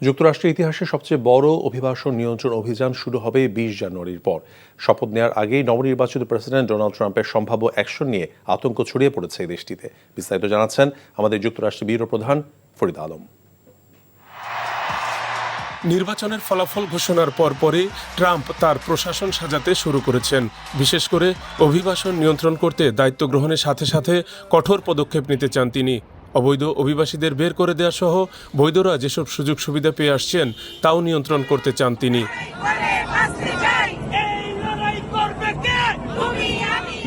যুক্তরাষ্ট্রের ইতিহাসে সবচেয়ে বড় অভিবাসন নিয়ন্ত্রণ অভিযান শুরু হবে ২০ জানুয়ারির পর। শপথ নেওয়ার আগেই নবনির্বাচিত প্রেসিডেন্ট ডোনাল্ড ট্রাম্পের সম্ভাব্য অ্যাকশন নিয়ে আতঙ্ক ছড়িয়ে পড়েছে এই দেশটিতে। বিস্তারিত জানাচ্ছেন আমাদের যুক্তরাষ্ট্রের ব্যুরো প্রধান ফরিদ আলম। নির্বাচনের ফলাফল ঘোষণার পরপরই ট্রাম্প তার প্রশাসন সাজাতে শুরু করেছেন। বিশেষ করে অভিবাসন নিয়ন্ত্রণ করতে দায়িত্ব গ্রহণের সাথে সাথে কঠোর পদক্ষেপ নিতে চান তিনি। অবৈধ অভিবাসীদের বের করে দেওয়া সহ বৈধরা যেসব সুযোগ সুবিধা পেয়ে আসছেন তাও নিয়ন্ত্রণ করতে চান তিনি।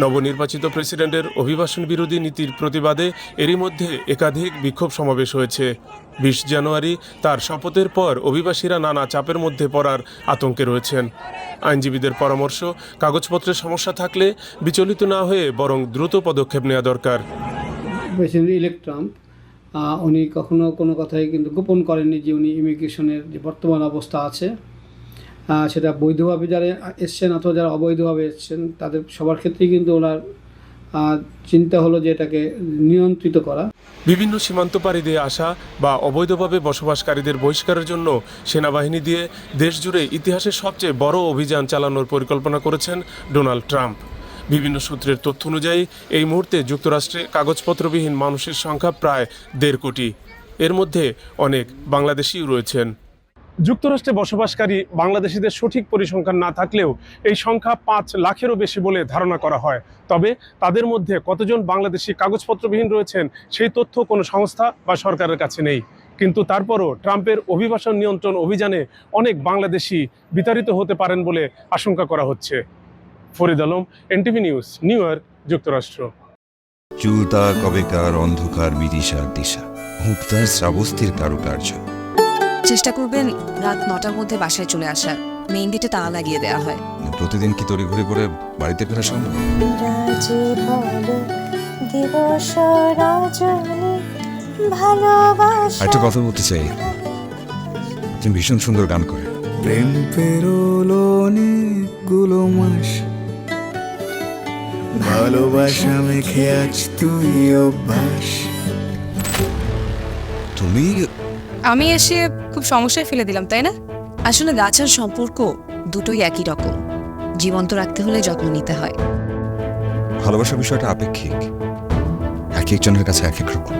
নবনির্বাচিত প্রেসিডেন্টের অভিবাসন বিরোধী নীতির প্রতিবাদে এরই মধ্যে একাধিক বিক্ষোভ সমাবেশ হয়েছে। ২০ জানুয়ারি তার শপথের পর অভিবাসীরা নানা চাপের মধ্যে পড়ার আতঙ্কে রয়েছেন। আইনজীবীদের পরামর্শ, কাগজপত্রের সমস্যা থাকলে বিচলিত না হয়ে বরং দ্রুত পদক্ষেপ নেওয়া দরকার। প্রেসিডেন্ট ইলেক্ট ট্রাম্প উনি কখনো কোনো কথাই কিন্তু গোপন করেননি যে উনি ইমিগ্রেশনের যে বর্তমান অবস্থা আছে সেটা বৈধভাবে যারা এসছেন অথবা যারা অবৈধভাবে এসছেন তাদের সবার ক্ষেত্রেই কিন্তু ওনার চিন্তা হলো যে এটাকে নিয়ন্ত্রিত করা। বিভিন্ন সীমান্ত পাড়ি দিয়ে আসা বা অবৈধভাবে বসবাসকারীদের বহিষ্কারের জন্য সেনাবাহিনী দিয়ে দেশজুড়ে ইতিহাসের সবচেয়ে বড় অভিযান চালানোর পরিকল্পনা করেছেন ডোনাল্ড ট্রাম্প। বিভিন্ন সূত্রের তথ্য অনুযায়ী এই মুহূর্তে যুক্তরাষ্ট্রে কাগজপত্রবিহীন মানুষের সংখ্যা প্রায় ১.৫ কোটি। এর মধ্যে অনেক বাংলাদেশিও রয়েছেন। যুক্তরাষ্ট্রে বসবাসকারী বাংলাদেশিদের সঠিক পরিসংখ্যান না থাকলেও এই সংখ্যা ৫ লাখেরও বেশি বলে ধারণা করা হয়। তবে তাদের মধ্যে কতজন বাংলাদেশি কাগজপত্রবিহীন রয়েছেন সেই তথ্য কোনো সংস্থা বা সরকারের কাছে নেই। কিন্তু তারপরও ট্রাম্পের অভিবাসন নিয়ন্ত্রণ অভিযানে অনেক বাংলাদেশি বিতাড়িত হতে পারেন বলে আশঙ্কা করা হচ্ছে। Farid Alam, NTV news, new York, যুক্তরাষ্ট্র। চুলতা কবেকার অন্ধকার বিদিশার দিশা, মুক্তার শ্রাবস্তির কারুকার্য। চেষ্টা করবেন রাত ৯টার মধ্যে বাসায় চলে আসার। মেইন গেটে তালা লাগিয়ে দেওয়া হয়। প্রতিদিন কি তড়িঘড়ি করে বাড়িতে ফেরা সম্ভব? একটা কথা বলতে চাই, তুমি ভীষণ সুন্দর গান করে। প্রেম পেরোলো অনেকগুলো মাস, ভালোবাসা মেখে আজ তুই অভ্যাস। তুমি আমি এসে খুব সমস্যায় ফেলে দিলাম, তাই না? আসলে গাছ আর সম্পর্ক দুটোই একই রকম। জীবন্ত রাখতে হলে যত্ন নিতে হয়। ভালোবাসার বিষয়টা আপেক্ষিক, এক একজনের কাছে এক এক রকম।